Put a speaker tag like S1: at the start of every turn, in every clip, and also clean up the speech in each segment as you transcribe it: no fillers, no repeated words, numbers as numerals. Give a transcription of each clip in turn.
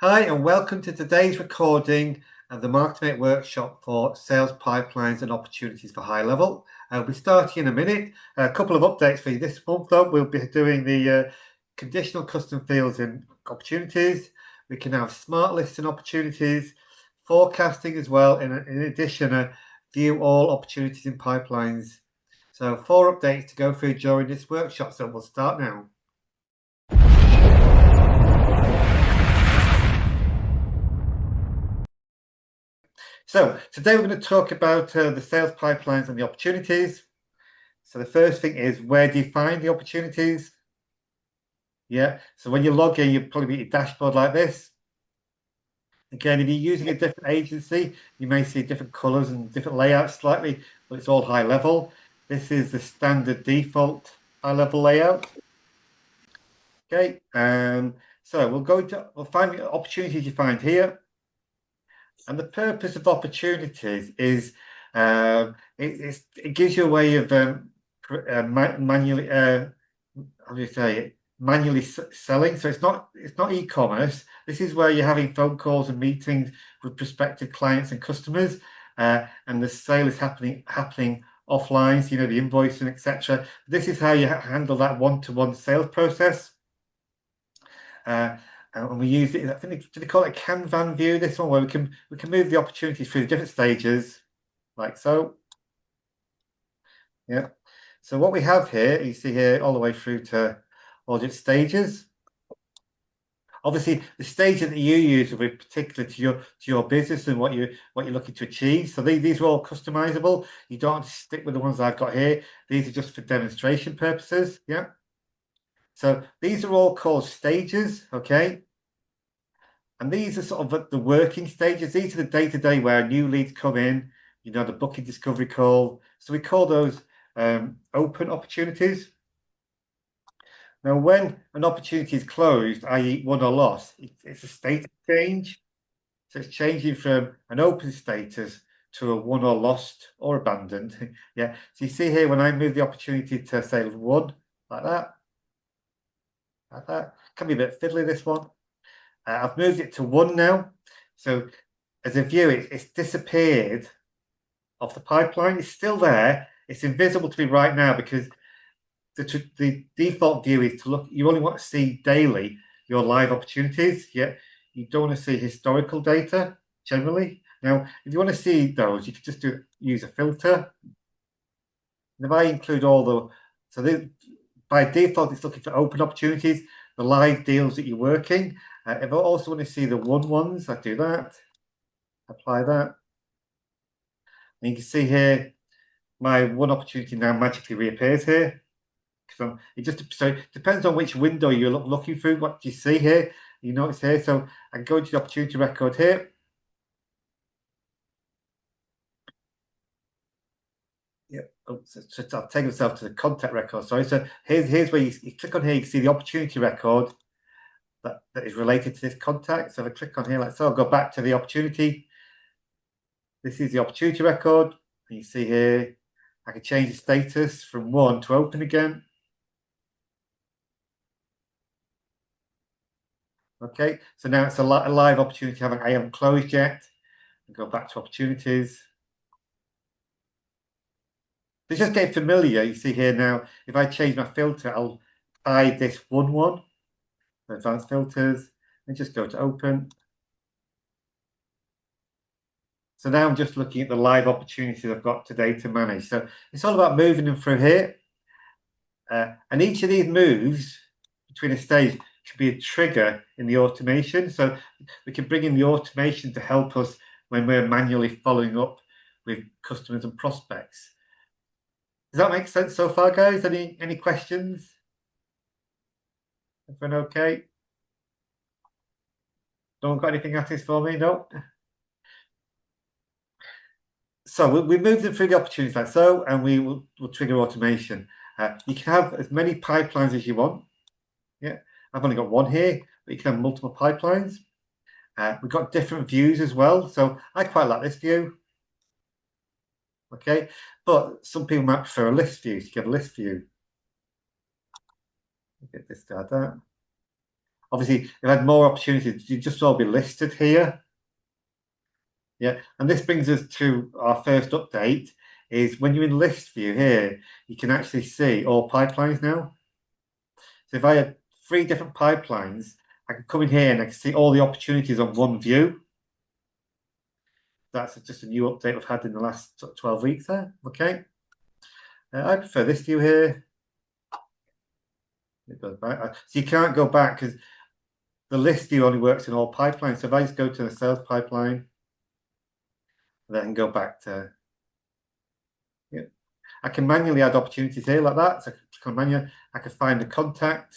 S1: Hi, and welcome to today's recording of the MarketMate workshop for sales pipelines and opportunities for HighLevel. We'll start in a minute. A couple of updates for you this month, though. We'll be doing the conditional custom fields and opportunities. We can have smart lists and opportunities, forecasting as well. In addition, view all opportunities in pipelines. So 4 updates to go through during this workshop. So we'll start now. So today we're going to talk about the sales pipelines and the opportunities. So the first thing is, where do you find the opportunities? Yeah, so when you log in, you'll probably be a dashboard like this. Again, if you're using a different agency, you may see different colors and different layouts slightly, but it's all high level. This is the standard default high level layout. Okay, so we'll find the opportunities you find here. And the purpose of opportunities is it gives you a way of manually how do you say it? Manually selling. So it's not e-commerce. This is where you're having phone calls and meetings with prospective clients and customers, and the sale is happening offline. So, the invoicing, etc. This is how you handle that one-to-one sales process. And we use it. I think do they call it a Kanban view? This one, where we can move the opportunities through the different stages, like so. Yeah. So what we have here, you see here, all the way through to all the stages. Obviously, the stage that you use will be particular to your business and what you're looking to achieve. So these are all customizable. You don't have to stick with the ones I've got here. These are just for demonstration purposes. Yeah. So these are all called stages. Okay. And these are sort of the working stages. These are the day-to-day where new leads come in, the booking discovery call. So we call those open opportunities. Now, when an opportunity is closed, i.e. won or lost, it's a state change. So it's changing from an open status to a won or lost or abandoned. Yeah. So you see here, when I move the opportunity to say won, like that. Can be a bit fiddly, this one. I've moved it to 1 now. So as a view, it's disappeared off the pipeline. It's still there. It's invisible to me right now because the default view is to look. You only want to see daily your live opportunities. Yeah, you don't want to see historical data generally. Now, if you want to see those, you can just use a filter. And if I include by default, it's looking for open opportunities, the live deals that you're working. If I also want to see the won ones, I do that, apply that. And you can see here, my one opportunity now magically reappears here. So it depends on which window you're looking through. What do you see here? You notice here. So I can go into the opportunity record here. Yeah. Oh, so I'll take myself to the contact record. Sorry. So here's where you click on here. You can see the opportunity record that is related to this contact. So if I click on here like so, I'll go back to the opportunity. This is the opportunity record. And you see here, I can change the status from 1 to open again. Okay, so now it's a live opportunity I haven't closed yet. And go back to opportunities. So just getting familiar. You see here now, if I change my filter, I'll hide this one, advanced filters, and just go to open. So now I'm just looking at the live opportunities I've got today to manage. So it's all about moving them through here. And each of these moves between a stage could be a trigger in the automation. So we can bring in the automation to help us when we're manually following up with customers and prospects. Does that make sense so far, guys? Any questions? Everyone okay? No one got anything at this for me? No? So we move them through the opportunities like so, and we'll trigger automation. You can have as many pipelines as you want. Yeah, I've only got one here, but you can have multiple pipelines. We've got different views as well. So I quite like this view. Okay, but some people might prefer a list view. So you get a list view. Get this guy there. Obviously, if I had more opportunities, you'd just all be listed here. Yeah, and this brings us to our first update, is when you're in list view here, you can actually see all pipelines now. So if I had 3 different pipelines, I can come in here and I can see all the opportunities on one view. That's just a new update we've had in the last 12 weeks there. Okay. I prefer this view here. It goes back. So you can't go back because the list view only works in all pipelines. So if I just go to the sales pipeline, then I can go back to, yeah. I can manually add opportunities here like that. So I can find the contact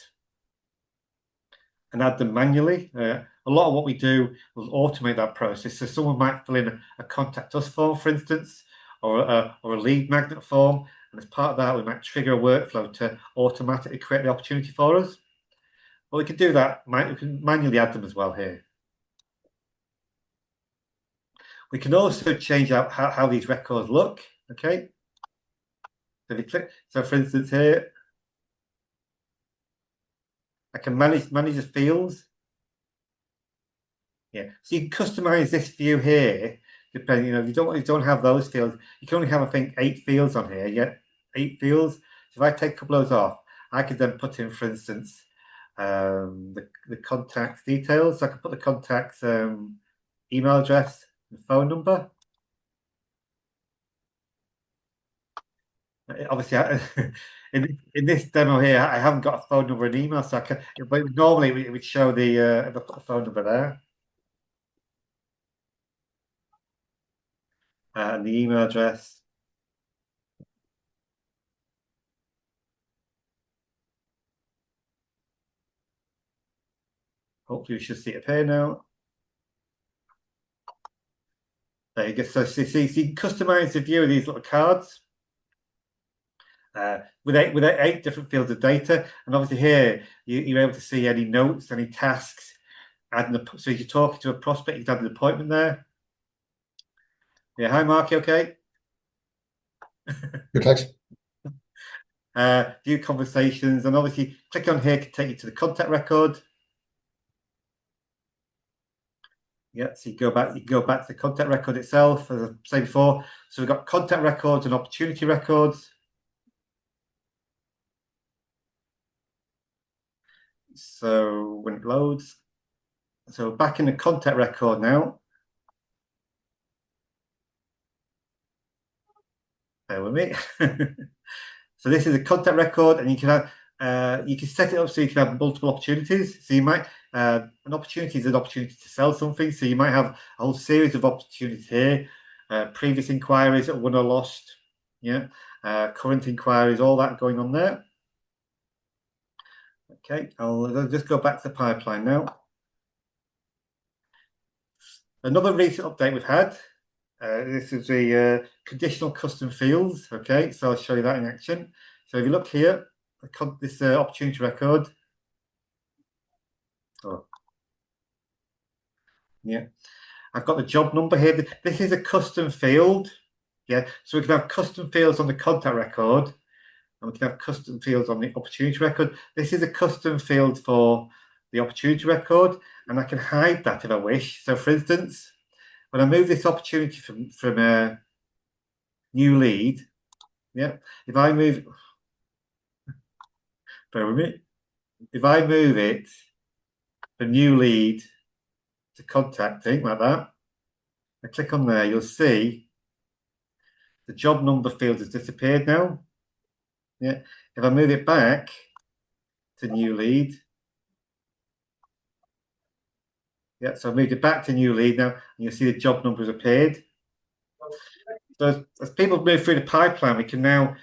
S1: and add them manually. A lot of what we do will automate that process. So someone might fill in a contact us form, for instance, or a lead magnet form. And as part of that, we might trigger a workflow to automatically create the opportunity for us. But we can do that. We can manually add them as well here. We can also change out how these records look. Okay. So if you click, so for instance here, I can manage the fields. Yeah, so you can customize this view here, depending, if you don't have those fields, you can only have, I think, 8 fields on here. Yeah, 8 fields. So if I take a couple of those off, I could then put in, for instance, the contact details. So I could put the contact's email address and phone number. Obviously, in this demo here, I haven't got a phone number and email, so I can. But normally, it would show the if I put the phone number there and the email address. Hopefully, we should see it here now. There you go. So you can customize the view of these little cards with eight different fields of data, and obviously here you're able to see any notes, any tasks. So if you're talking to a prospect, you can add an appointment there. Yeah, hi Mark, you okay?
S2: Good, thanks.
S1: View conversations, and obviously click on here can take you to the contact record. Yeah, so you go back to the contact record itself, as I said before. So we've got contact records and opportunity records. So when it loads, so back in the contact record now. Bear with me. So this is a contact record, and you can set it up so you can have multiple opportunities. So you might an opportunity is an opportunity to sell something. So you might have a whole series of opportunities here. Previous inquiries that won or lost. Yeah. Current inquiries, all that going on there. Okay, I'll just go back to the pipeline now. Another recent update we've had. This is the conditional custom fields. Okay, so I'll show you that in action. So if you look here, this opportunity record. Oh, yeah, I've got the job number here. This is a custom field. Yeah, so we can have custom fields on the contact record, and we can have custom fields on the opportunity record. This is a custom field for the opportunity record, and I can hide that if I wish. So, for instance, when I move this opportunity from a new lead, yeah, if I move, bear with me, if I move it from new lead to contacting like that, I click on there, you'll see the job number field has disappeared now. Yeah, if I move it back to new lead, yeah, so I moved it back to new lead now, and you'll see the job number has appeared. So as people move through the pipeline, we can now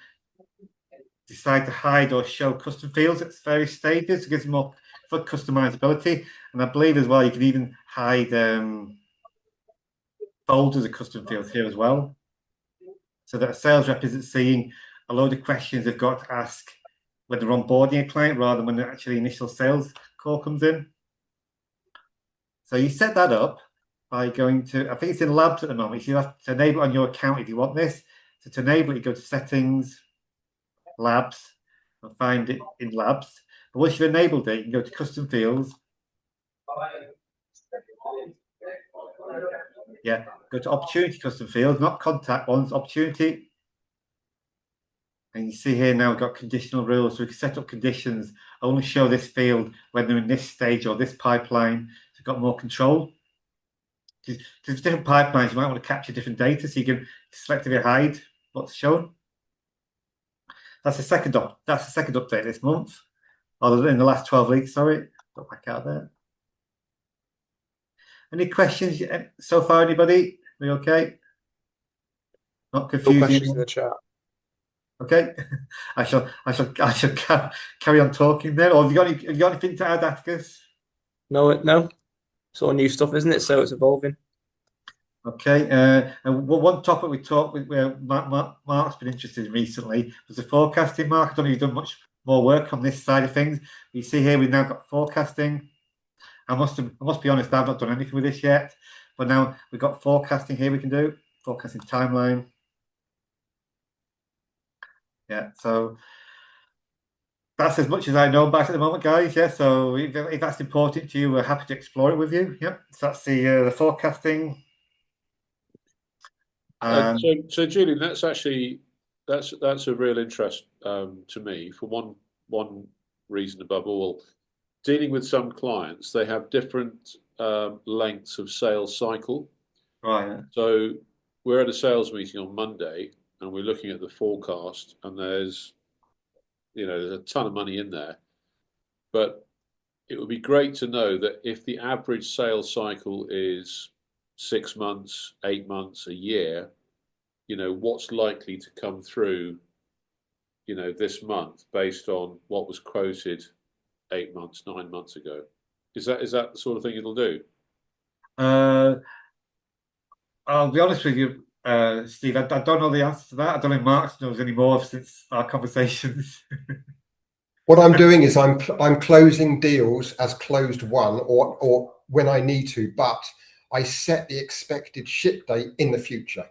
S1: decide to hide or show custom fields at various stages. It gives more for customizability, and I believe as well you can even hide folders of custom fields here as well, so that a sales rep isn't seeing a load of questions they've got to ask when they're onboarding a client rather than when the actually initial sales call comes in. So you set that up by going to, I think it's in labs at the moment. You have to enable it on your account if you want this. So to enable it, you go to settings, labs, and find it in labs. But once you've enabled it, you can go to custom fields, Yeah, go to opportunity custom fields, not contact ones, opportunity. And you see here now we've got conditional rules. So we can set up conditions, only show this field when they're in this stage or this pipeline. So you've got more control. There's different pipelines, you might want to capture different data, so you can selectively hide what's shown. That's the second update this month, or in the last 12 weeks, sorry. Go back out there. Any questions so far, anybody? Are we okay? Not confusing?
S2: No questions in the chat.
S1: Okay. I shall carry on talking then. Or have you got anything to add, Atticus?
S2: No. It's all new stuff, isn't it? So it's evolving.
S1: Okay. And one topic we talked with, where Mark's been interested in recently, was the forecasting. Mark, I don't know if you've done much more work on this side of things. You see here we've now got forecasting. I must be honest, I've not done anything with this yet, but now we've got forecasting here we can do, forecasting timeline. Yeah, so that's as much as I know about at the moment, guys. Yeah, so if that's important to you, we're happy to explore it with you. Yep, so that's the forecasting.
S3: So Julian, that's a real interest to me for one reason above all. Dealing with some clients, they have different lengths of sales cycle.
S1: Right.
S3: So we're at a sales meeting on Monday, and we're looking at the forecast, and there's a ton of money in there, but it would be great to know that if the average sales cycle is 6 months, 8 months, a year, what's likely to come through, this month based on what was quoted 8 months, 9 months ago. Is that the sort of thing it'll do?
S1: I'll be honest with you, Steve, I don't know the answer to that. I don't know if Mark knows any more since our conversations.
S4: What I'm doing is I'm closing deals as closed won or when I need to, but I set the expected ship date in the future.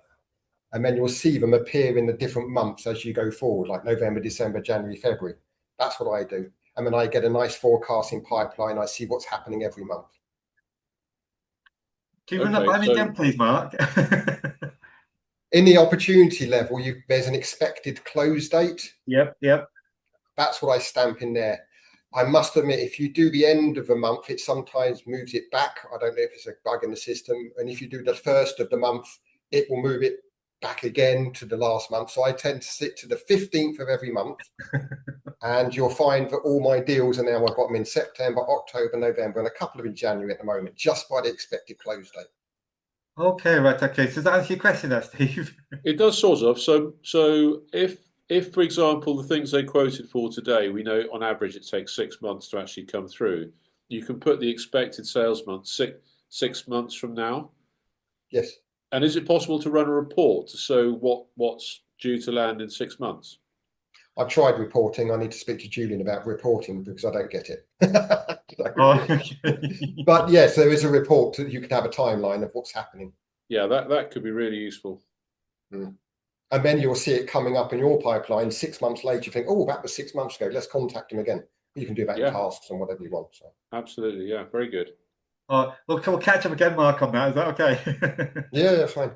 S4: And then you'll see them appear in the different months as you go forward, like November, December, January, February. That's what I do. And then I get a nice forecasting pipeline. I see what's happening every month.
S1: Can you run that by me again, please, Mark?
S4: In the opportunity level, there's an expected close date.
S1: Yep.
S4: That's what I stamp in there. I must admit, if you do the end of the month, it sometimes moves it back. I don't know if it's a bug in the system. And if you do the first of the month, it will move it back again to the last month. So I tend to sit to the 15th of every month. And you'll find that all my deals are now, I've got them in September, October, November, and a couple of in January at the moment, just by the expected close date.
S1: Okay, right. Okay. So does that answer your question there, Steve?
S3: It does sort of. So if, for example, the things they quoted for today, we know on average it takes 6 months to actually come through, you can put the expected sales month 6 months from now.
S4: Yes.
S3: And is it possible to run a report to show what's due to land in 6 months?
S4: I've tried reporting. I need to speak to Julian about reporting because I don't get it. But yes, there is a report that you can have a timeline of what's happening.
S3: Yeah, that could be really useful.
S4: And then you'll see it coming up in your pipeline 6 months later. You think, oh, that was 6 months ago. Let's contact him again. You can do that in tasks and whatever you want. So.
S3: Absolutely, yeah, very good.
S1: We'll catch up again, Mark, on that. Is that okay?
S4: Yeah, fine.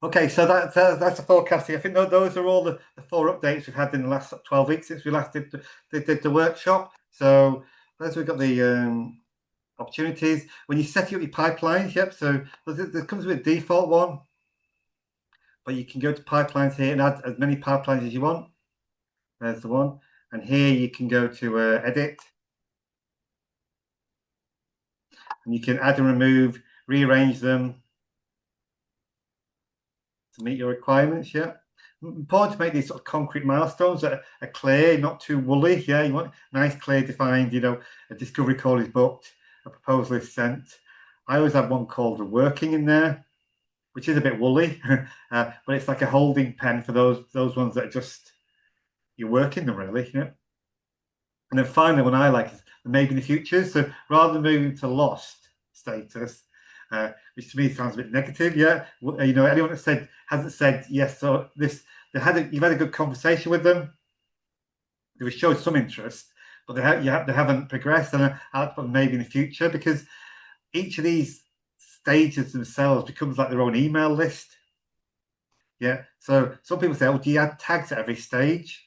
S1: Okay, so that's the forecasting. I think those are all the 4 updates we've had in the last 12 weeks since we last did the workshop. So as we've got the opportunities, when you set up your pipelines, yep. So there comes with a default one, but you can go to pipelines here and add as many pipelines as you want. There's the one, and here you can go to edit, and you can add and remove, rearrange them to meet your requirements. Yeah, important to make these sort of concrete milestones that are clear, not too woolly. Yeah, you want nice, clear, defined. A discovery call is booked, a proposal is sent. I always have one called working in there, which is a bit woolly, but it's like a holding pen for those ones that are just you're working them really. Yeah. And then finally, one I like is maybe in the future. So rather than moving to lost status, which to me sounds a bit negative. Yeah, anyone that hasn't said yes, so you've had a good conversation with them. They've showed some interest, but they haven't progressed, and I'll put them maybe in the future, because each of these stages themselves becomes like their own email list. Yeah. So some people say, "Oh, do you add tags at every stage?"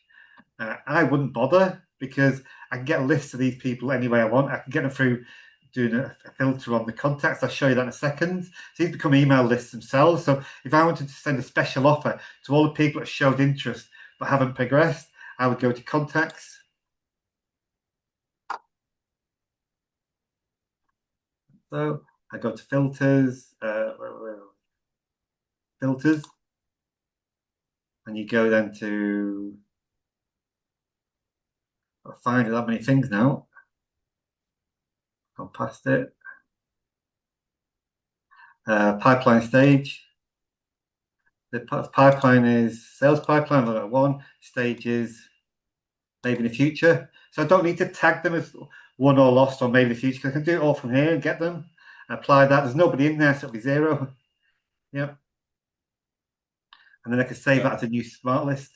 S1: I wouldn't bother, because I can get a list of these people any way I want. I can get them through doing a filter on the contacts. I'll show you that in a second. So these become email lists themselves. So if I wanted to send a special offer to all the people that showed interest but haven't progressed, I would go to contacts. So I go to filters, filters, and you go then to, I'll find that many things now. Gone past it. Pipeline stage. The pipeline is sales pipeline, level 1, stages, maybe in the future. So I don't need to tag them as won or lost or maybe in the future, because I can do it all from here and get them. Apply that. There's nobody in there, so it'll be 0. Yep. And then I can save that as a new smart list.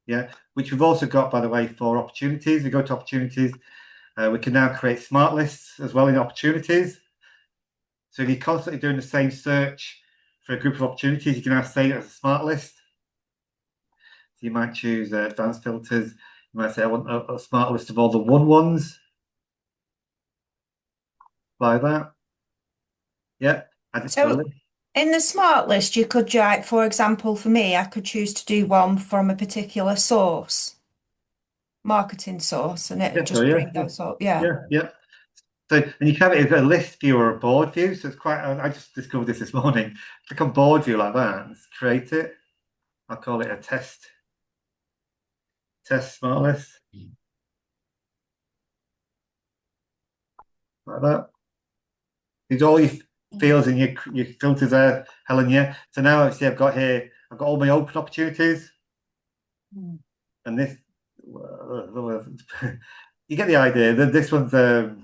S1: Yeah, which we've also got, by the way, for opportunities. We go to opportunities. We can now create smart lists as well in opportunities. So if you're constantly doing the same search for a group of opportunities, you can now save it as a smart list. So you might choose advanced filters. You might say, I want a smart list of all the won ones. Like that. Yeah.
S5: So in the smart list, you could, like, for example, for me, I could choose to do one from a particular source, marketing source, and it would just bring those up. Yeah.
S1: Yeah. So, and you can have it as a list view or a board view. So it's quite, I just discovered this morning. Click on board view like that and create it. I'll call it a test smart list. Like that. These all your fields and your filters there, Helen. Yeah. So now obviously I've got all my open opportunities. And this, you get the idea. This one's a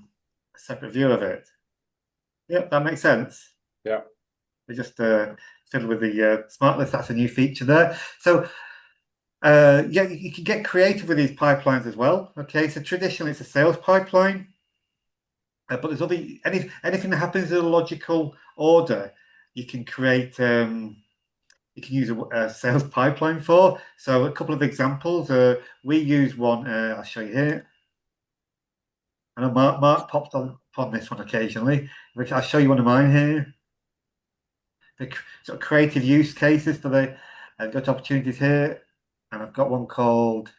S1: separate view of it. Yep, that makes sense.
S3: Yeah.
S1: We just fiddle with the smart list. That's a new feature there. So yeah, you can get creative with these pipelines as well. Okay, so traditionally it's a sales pipeline, but there's anything that happens in a logical order, you can create. You can use a sales pipeline for. So a couple of examples. We use one. I'll show you here. I know Mark pops on this one occasionally. I'll show you one of mine here. The sort of creative use cases for the. I've got opportunities here, and I've got one called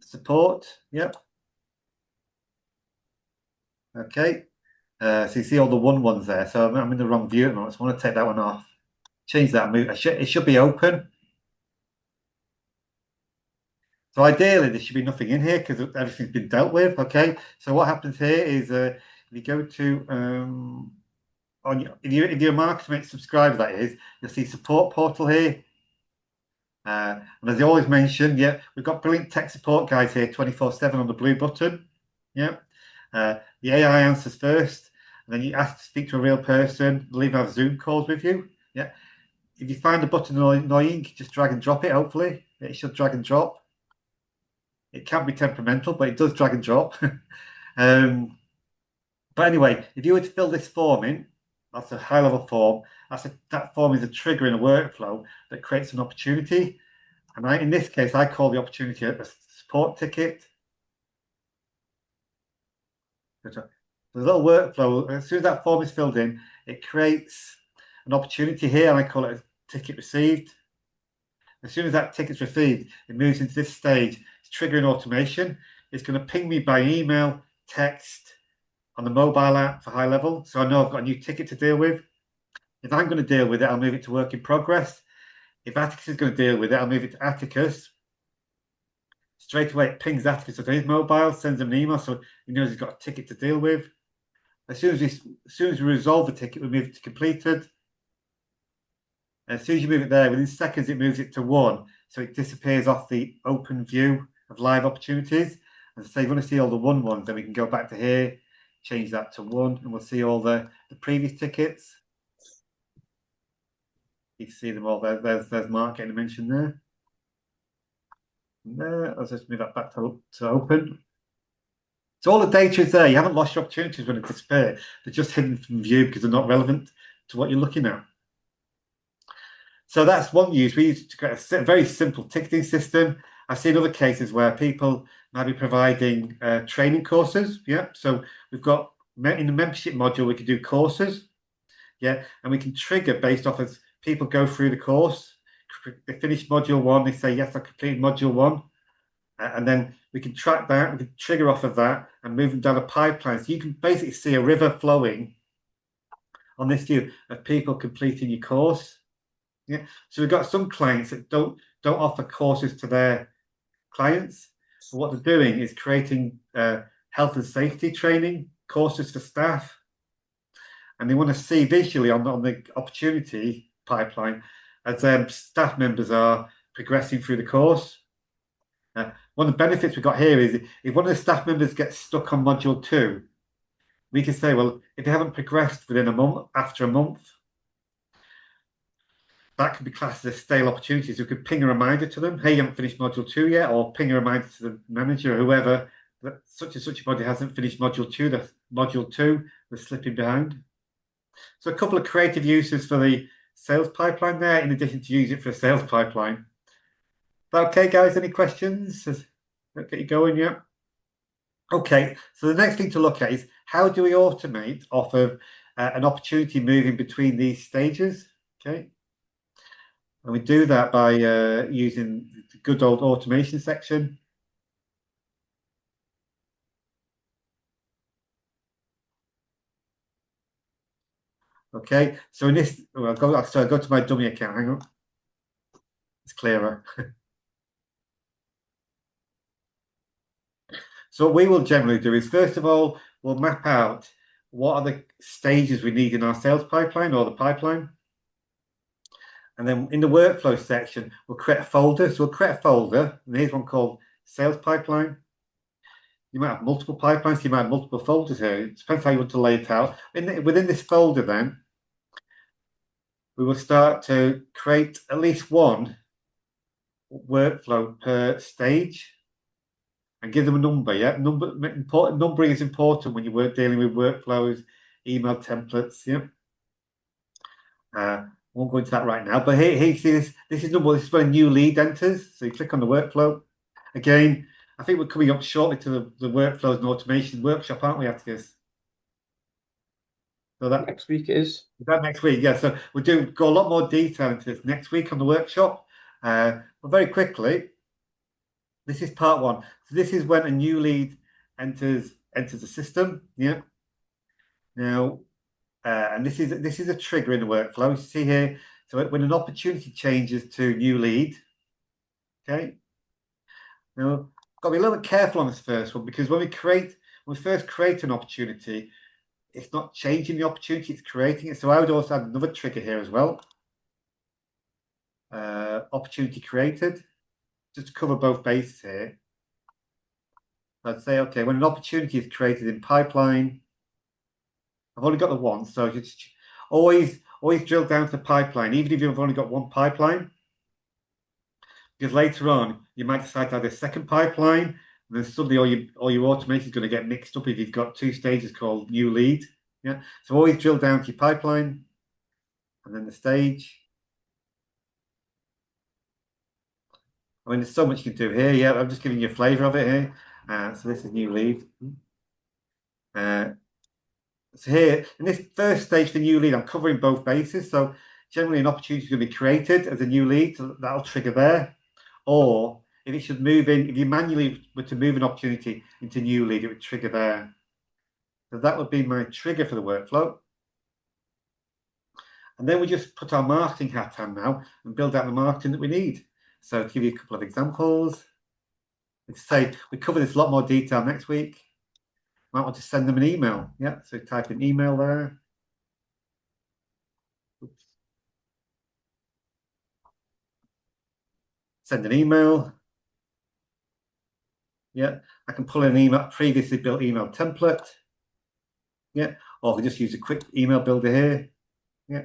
S1: support. Yep. Okay. So you see all the ones there. So I'm in the wrong view at the moment. So I want to take that one off. Change that move. It should be open. So ideally, there should be nothing in here because everything's been dealt with. Okay. So what happens here is if you go to if you're a MarketMate subscriber, that is, you'll see support portal here. And as I always mention, yeah, we've got brilliant tech support guys here 24/7 on the blue button. Yeah. The AI answers first, and then you ask to speak to a real person. They'll even have Zoom calls with you. Yeah. If you find a button annoying, just drag and drop it. Hopefully, it should drag and drop. It can be temperamental, but it does drag and drop. But anyway, if you were to fill this form in, that's a high-level form. That form is a trigger in a workflow that creates an opportunity. And in this case, I call the opportunity a support ticket. The little workflow, as soon as that form is filled in, it creates an opportunity here, and I call it a ticket received. As soon as that ticket's received, it moves into this stage. It's triggering automation. It's going to ping me by email, text, on the mobile app for HighLevel. So I know I've got a new ticket to deal with. If I'm going to deal with it, I'll move it to work in progress. If Atticus is going to deal with it, I'll move it to Atticus. Straight away, it pings Atticus on his mobile, sends him an email, so he knows he's got a ticket to deal with. As soon as we resolve the ticket, we move it to completed. As soon as you move it there, within seconds, it moves it to 1. So it disappears off the open view of live opportunities. And so if you want to see all the ones, then we can go back to here, change that to 1, and we'll see all the previous tickets. You can see them all there. There's Mark getting a mention there. There, I'll just move that back to open. So all the data is there. You haven't lost your opportunities when it disappears. They're just hidden from view because they're not relevant to what you're looking at. So that's one use. We use to create a very simple ticketing system. I've seen other cases where people might be providing training courses. Yeah, so we've got in the membership module we can do courses. Yeah, and we can trigger based off as people go through the course. They finish module 1, they say yes, I completed module 1, and then we can track that. We can trigger off of that and move them down a pipeline. So you can basically see a river flowing on this view of people completing your course. Yeah, so we've got some clients that don't offer courses to their clients, but what they're doing is creating health and safety training courses for staff, and they want to see visually on the opportunity pipeline as staff members are progressing through the course. One of the benefits we've got here is if one of the staff members gets stuck on module 2, we can say, well, if they haven't progressed within a month, after a month, that could be classed as stale opportunities. We could ping a reminder to them, hey, you haven't finished module 2 yet, or ping a reminder to the manager or whoever that such and such a body hasn't finished module 2, that module 2 was slipping behind. So a couple of creative uses for the sales pipeline there, in addition to use it for a sales pipeline. Okay, guys, any questions? Let's get you going, yeah? Okay, so the next thing to look at is how do we automate off of an opportunity moving between these stages, okay? And we do that by using the good old automation section. Okay, so in this, well, go to my dummy account. Hang on, it's clearer. So what we will generally do is, first of all, we'll map out what are the stages we need in our sales pipeline or the pipeline. And then in the workflow section, we'll create a folder. So we'll create a folder, and here's one called sales pipeline. You might have multiple pipelines, you might have multiple folders here. It depends how you want to lay it out. Within this folder, then, we will start to create at least one workflow per stage and give them a number. Yeah, numbering is important when you're dealing with workflows, email templates. Yeah. Won't go into that right now, but here you see this. This is number. This is where a new lead enters. So you click on the workflow. Again, I think we're coming up shortly to the workflows and automation workshop, aren't we, Atticus? So that
S2: next week is
S1: that next week, yeah. So we'll go a lot more detail into this next week on the workshop. But very quickly, this is part 1. So this is when a new lead enters the system. Yeah. Now, and this is a trigger in the workflow. You see here, so when an opportunity changes to new lead, okay. Now, got to be a little bit careful on this first one, because when we first create an opportunity, it's not changing the opportunity, it's creating it. So I would also add another trigger here as well. Opportunity created, just to cover both bases here. I'd say, okay, when an opportunity is created in pipeline, I've only got the one, so just always drill down to the pipeline, even if you've only got one pipeline, because later on you might decide to add a second pipeline, and then suddenly all your automation is going to get mixed up if you've got 2 stages called new lead. Yeah, so always drill down to your pipeline and then the stage. I mean, there's so much you can do here. Yeah, I'm just giving you a flavor of it here. So this is new lead. So here, in this first stage for new lead, I'm covering both bases. So generally an opportunity is going to be created as a new lead, so that'll trigger there. Or if it should move in, if you manually were to move an opportunity into new lead, it would trigger there. So that would be my trigger for the workflow. And then we just put our marketing hat on now and build out the marketing that we need. So to give you a couple of examples, let's say we cover this a lot more detail next week. Might want to send them an email. Yeah, so type in email there. Oops. Send an email. Yeah, I can pull in an email, previously built email template. Yeah, or I can just use a quick email builder here. Yeah.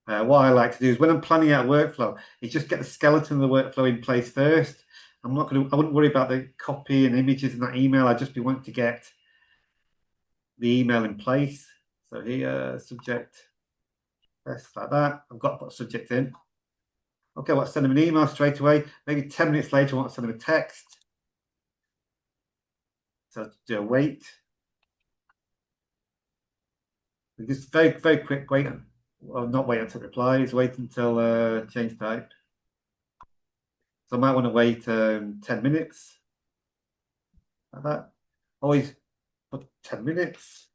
S1: What I like to do is when I'm planning out a workflow, is just get the skeleton of the workflow in place first, I wouldn't worry about the copy and images in that email. I'd just be wanting to get the email in place. So here, subject, press like that. I've got to put a subject in. Okay, I want to send them an email straight away. Maybe 10 minutes later, I want to send them a text. So do a wait. Just very, very quick wait. Well, not wait until replies, wait until change type. So I might want to wait 10 minutes. Like that. Always put 10 minutes.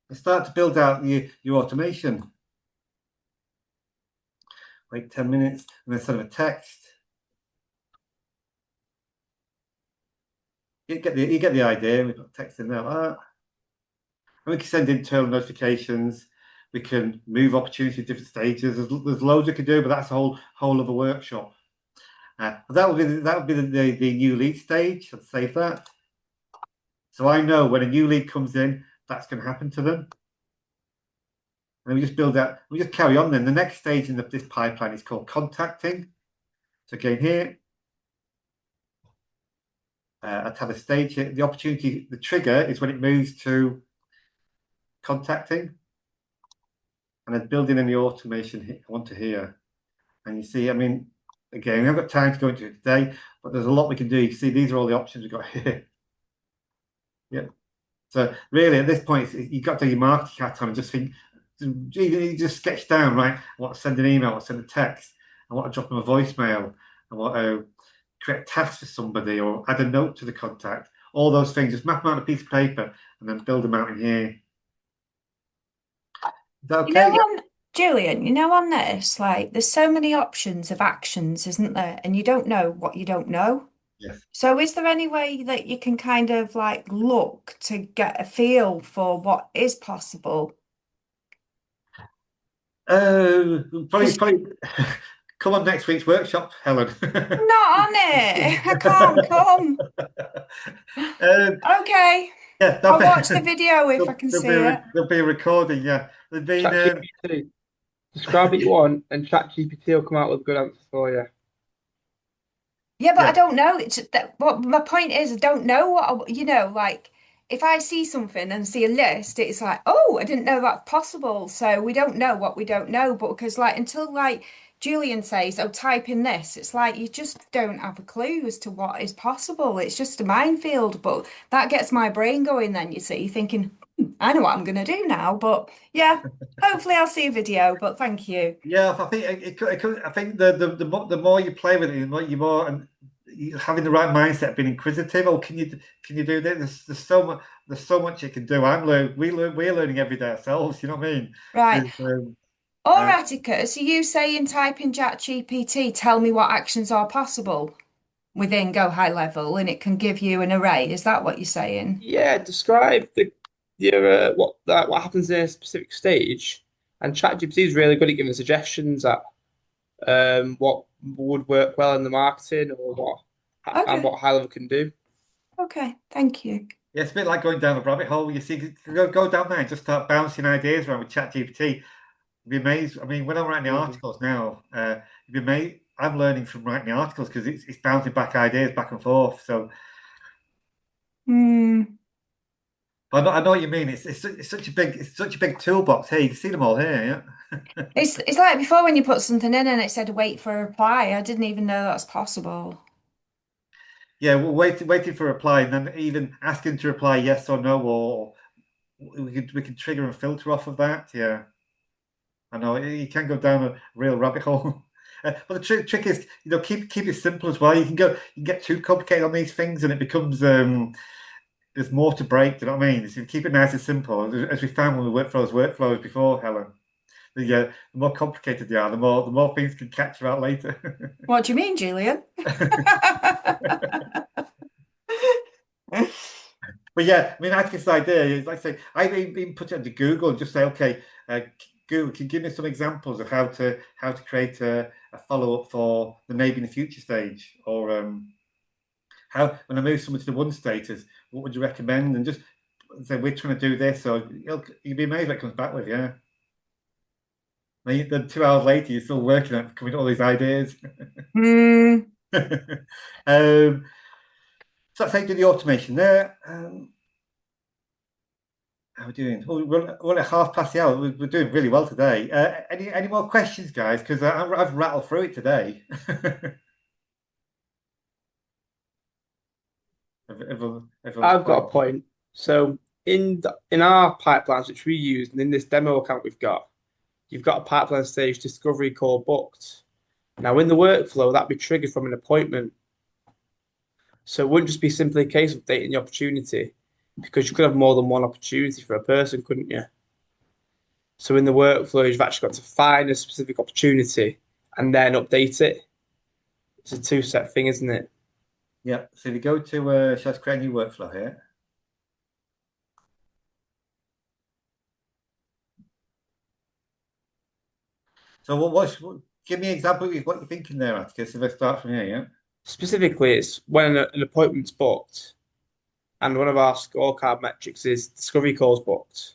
S1: And start to build out your automation. Wait 10 minutes and then send them a text. You get the idea. We've got text in there like that. And we can send internal notifications. We can move opportunities at different stages. There's loads we can do, but that's a whole other workshop. That would be the new lead stage. Let's save that. So I know when a new lead comes in, that's going to happen to them. And we just build that. We just carry on. Then the next stage in this pipeline is called contacting. So again here, I'd have a stage here. The opportunity, the trigger is when it moves to contacting, and then building in the automation onto here. And you see, I mean, again, we haven't got time to go into it today, but there's a lot we can do. You see, these are all the options we've got here. Yeah. So really, at this point, you've got to do your marketing hat on and just think, you just sketch down, right? I want to send an email, I want to send a text, I want to drop them a voicemail, I want to create a task for somebody or add a note to the contact. All those things, just map them out on a piece of paper and then build them out in here. Is that okay?
S5: Julian, on this, like, there's so many options of actions, isn't there? And you don't know what you don't know.
S1: Yes.
S5: So is there any way that you can kind of like look to get a feel for what is possible?
S1: Probably come on next week's workshop, Helen.
S5: I'm not on it. I can't come. Okay.
S1: Yeah,
S5: I'll watch the video if I can see it.
S1: There'll be a recording, yeah. There's been
S2: ChatGPT. Describe what you want, and ChatGPT will come out with a good answer for you.
S5: Yeah, but I don't know. What my point is, I don't know what like if I see something and see a list, it's like, oh, I didn't know that's possible. So we don't know what we don't know, but because like until like Julian says, oh, type in this, it's like you just don't have a clue as to what is possible. It's just a minefield, but that gets my brain going then, you see, thinking, I know what I'm gonna do now. But yeah, hopefully I'll see a video, but thank you.
S1: Yeah, I think it could. I think the more you play with it, the more and having the right mindset, being inquisitive. Oh, can you do this? There's so much you can do. We're learning every day ourselves. You know what I mean?
S5: Right. All right, Attica, so you say in type in ChatGPT, tell me what actions are possible within Go High Level, and it can give you an array. Is that what you're saying?
S2: Yeah, describe what happens in a specific stage, and ChatGPT is really good at giving suggestions at what would work well in the marketing or and what high level can do.
S5: Okay, thank you.
S1: Yeah, it's a bit like going down a rabbit hole. You see, go down there and just start bouncing ideas around with ChatGPT. You'd be amazed. I mean, when I'm writing the articles now, you'd be amazed. I'm learning from writing the articles because it's bouncing back ideas back and forth. So, I know what you mean. It's such a big toolbox here. You can see them all here. Yeah.
S5: It's like before when you put something in and it said wait for a reply. I didn't even know that's possible.
S1: Yeah, well, waiting for a reply, and then even asking to reply yes or no, or we can trigger and filter off of that. Yeah, I know you can go down a real rabbit hole. But the trick is, keep it simple as well. You can get too complicated on these things, and it becomes there's more to break. Do you know what I mean? So keep it nice and simple, as we found when we worked for those workflows before, Helen. The more complicated they are, the more things can catch you out later.
S5: What do you mean, Julian?
S1: But yeah, I mean, I think this idea is, like I say, I've even put it into Google and just say, okay, Google, can you give me some examples of how to create a follow-up for the maybe in the future stage, or how when I move someone to the one status, what would you recommend? And just say we're trying to do this, or you'll be amazed what it comes back with. Yeah. Then 2 hours later, you're still working at coming up with all these ideas. So that's how you do the automation there. How are we doing? Oh, we're at half past the hour. We're doing really well today. Any more questions, guys? Because I've rattled through it today.
S2: I've got a point. So in our pipelines which we use, and in this demo account you've got a pipeline stage discovery call booked. Now in the workflow, that'd be triggered from an appointment. So it wouldn't just be simply a case of updating the opportunity, because you could have more than one opportunity for a person, couldn't you? So in the workflow, you've actually got to find a specific opportunity and then update it. It's a two-step thing, isn't it?
S1: Yeah. So if you go to, shall I create a new workflow here? So give me an example of what you're thinking there, Atticus, if I start from here, yeah?
S2: Specifically, it's when an appointment's booked, and one of our scorecard metrics is discovery calls booked,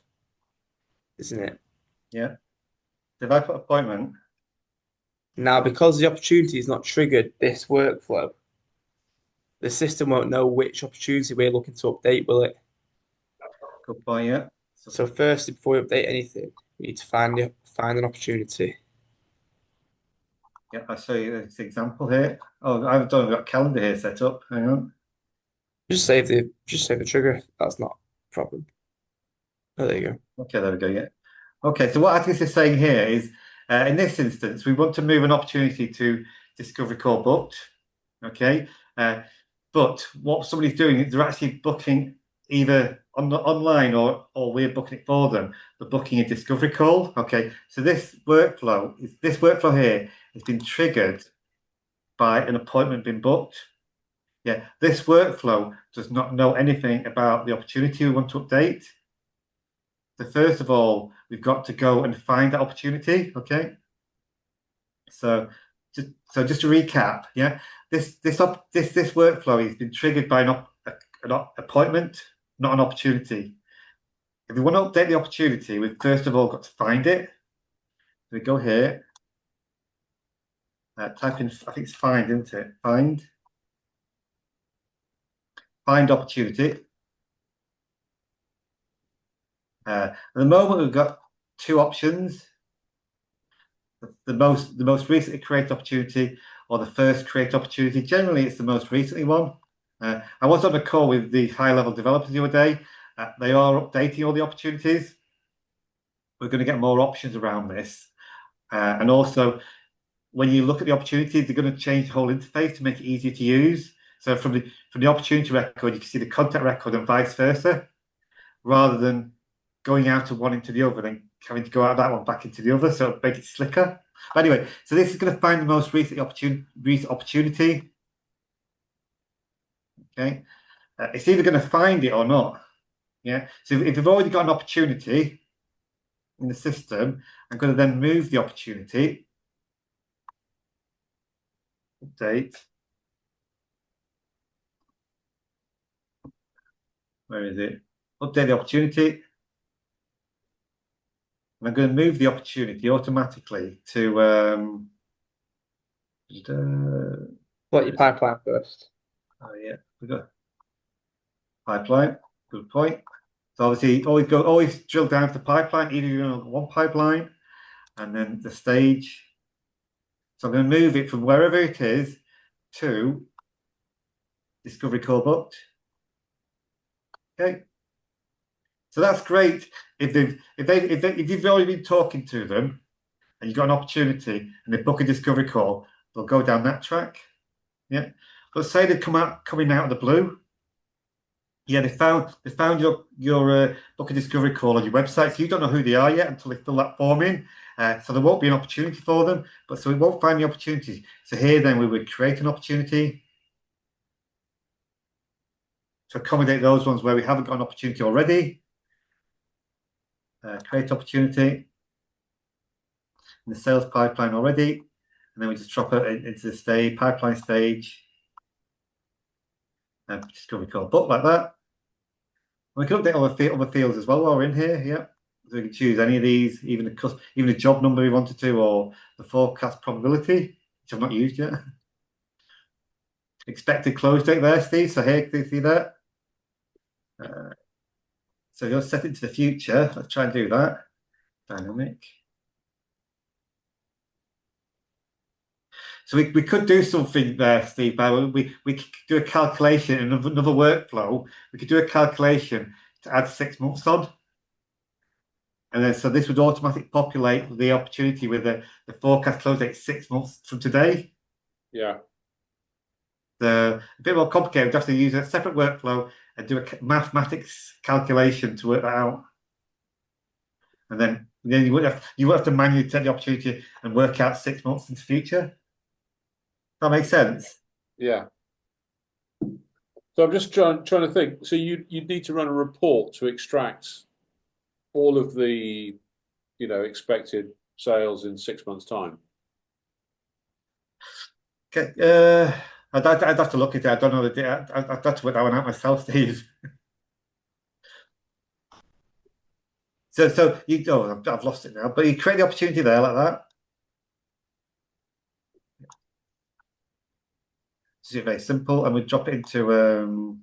S2: isn't it?
S1: Yeah. So if I put appointment.
S2: Now, because the opportunity is not triggered this workflow, the system won't know which opportunity we're looking to update, will it?
S1: Good point, yeah.
S2: So firstly, before we update anything, we need to find an opportunity.
S1: Yeah, I'll show you this example here. Oh, I've got calendar here set up. Hang on.
S2: Just save the trigger. That's not a problem. Oh, there you go.
S1: Okay, there we go. Yeah. Okay, so what Atticus is saying here is, in this instance, we want to move an opportunity to discovery call booked. Okay, but what somebody's doing is they're actually booking either online or we're booking it for them. They're booking a discovery call. Okay, so this workflow here has been triggered by an appointment being booked. Yeah, this workflow does not know anything about the opportunity we want to update. So first of all, we've got to go and find that opportunity. Okay. So just to recap, yeah, this workflow has been triggered by an appointment, not an opportunity. If we want to update the opportunity, we've first of all got to find it. We go here, type in, I think it's find, isn't it? Find opportunity. At the moment, we've got two options: the most recently created opportunity or the first created opportunity. Generally, it's the most recently one. I was on a call with the high-level developers the other day. They are updating all the opportunities. We're going to get more options around this, and also when you look at the opportunities, they're going to change the whole interface to make it easier to use. So from the opportunity record, you can see the contact record and vice versa, rather than going out of one into the other, then having to go out of that one back into the other, so make it slicker. But anyway, so this is going to find the most recent opportunity. Okay, it's either going to find it or not. Yeah, so if you've already got an opportunity in the system, I'm going to then move the opportunity. Update. Where is it? Update the opportunity. And I'm going to move the opportunity automatically to
S2: What your pipeline first?
S1: oh yeah, we got pipeline. Good point. So obviously, always drill down to the pipeline. Either you're on one pipeline, and then the stage. So I'm going to move it from wherever it is to discovery call booked. Okay. So that's great if you've already been talking to them and you've got an opportunity and they book a discovery call, they'll go down that track. Yeah. But say they coming out of the blue. Yeah, they found your book a discovery call on your website. So you don't know who they are yet until they fill that form in. So there won't be an opportunity for them, but so we won't find the opportunity. So here then we would create an opportunity to accommodate those ones where we haven't got an opportunity already. Create opportunity in the sales pipeline already, and then we just drop it into the pipeline stage and discovery call book like that. We can update other fields as well while we're in here. Yeah, so we can choose any of these, even the job number we wanted to, or the forecast probability, which I've not used yet. expected close date there, Steve. So here, can you see that? So you'll set it to the future. Let's try and do that. Dynamic. So we could do something there, Steve. We could do a calculation in another workflow. We could do a calculation to add 6 months on. And then so this would automatically populate the opportunity with the forecast close date 6 months from today.
S3: Yeah.
S1: A bit more complicated. We have to use a separate workflow and do a mathematics calculation to work that out. And then you would have to manually take the opportunity and work out 6 months into the future. That makes sense.
S3: Yeah. So I'm just trying to think. So you'd need to run a report to extract all of the, expected sales in 6 months' time.
S1: Okay. I'd have to look at it. I don't know the data. I'd have to work that one out myself, Steve. So I've lost it now. But you create the opportunity there like that. This is very simple, and we drop it into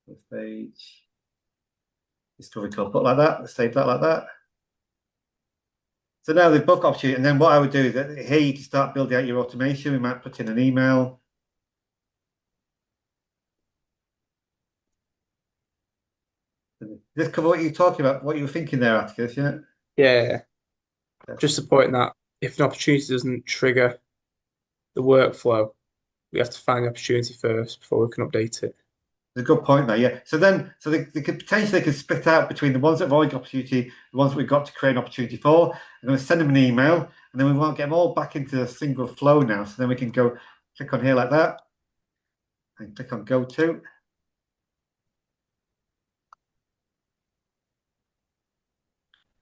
S1: this page. Discovery code, put like that. Save that like that. So now they've both got opportunity, and then what I would do is that here you can start building out your automation. We might put in an email. Does this cover what you're talking about, what you were thinking there, Atticus? Yeah.
S2: Yeah. Just supporting that if an opportunity doesn't trigger the workflow, we have to find the opportunity first before we can update it.
S1: There's a good point there, yeah. So they could potentially split out between the ones that have already got opportunity, the ones that we've got to create an opportunity for. I'm going to send them an email, and then we want to get them all back into a single flow now. So then we can go click on here like that, and click on go to.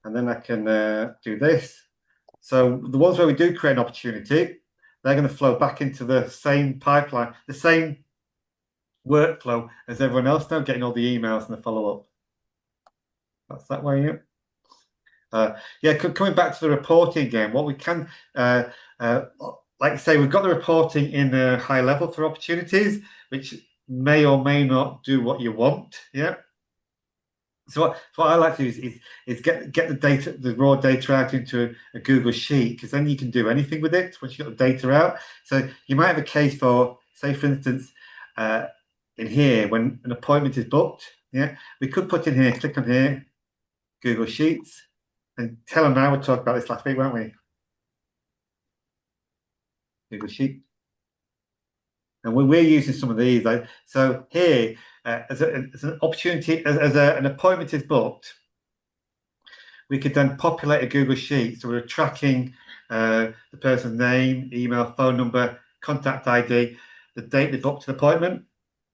S1: And then I can do this. So the ones where we do create an opportunity, they're going to flow back into the same pipeline, the same workflow as everyone else now, getting all the emails and the follow-up. That's that way, yeah. Coming back to the reporting again, what we can, like I say, we've got the reporting in HighLevel for opportunities, which may or may not do what you want, yeah. So what I like to do is get the data, the raw data out into a Google Sheet, because then you can do anything with it once you got the data out. So you might have a case for, say, for instance, in here when an appointment is booked. Yeah, we could put in here, click on here, Google Sheets, and Helen and I were talking about this last week, weren't we? Google Sheet. And we're using some of these. So here, as an opportunity, as an appointment is booked, we could then populate a Google Sheet. So we're tracking the person's name, email, phone number, contact ID, the date they booked an appointment.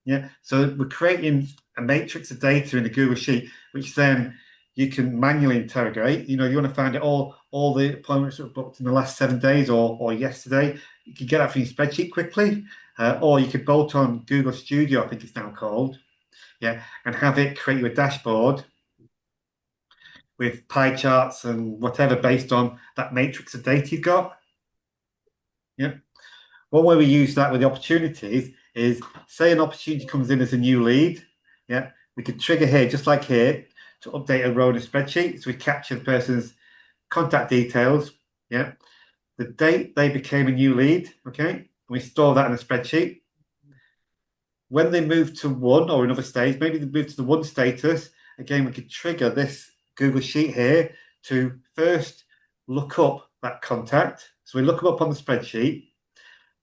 S1: Yeah. So we're creating a matrix of data in the Google Sheet, which then you can manually interrogate. You want to find out all the appointments that were booked in the last 7 days or yesterday. You can get that from your spreadsheet quickly, or you could bolt on Google Studio, I think it's now called, yeah, and have it create you a dashboard with pie charts and whatever based on that matrix of data you've got. Yeah. One way we use that with the opportunities is, say an opportunity comes in as a new lead. Yeah, we could trigger here, just like here, to update a row in a spreadsheet. So we capture the person's contact details. Yeah, the date they became a new lead. Okay, we store that in a spreadsheet. When they move to one or another stage, maybe they move to the one status. Again, we could trigger this Google Sheet here to first look up that contact. So we look them up on the spreadsheet,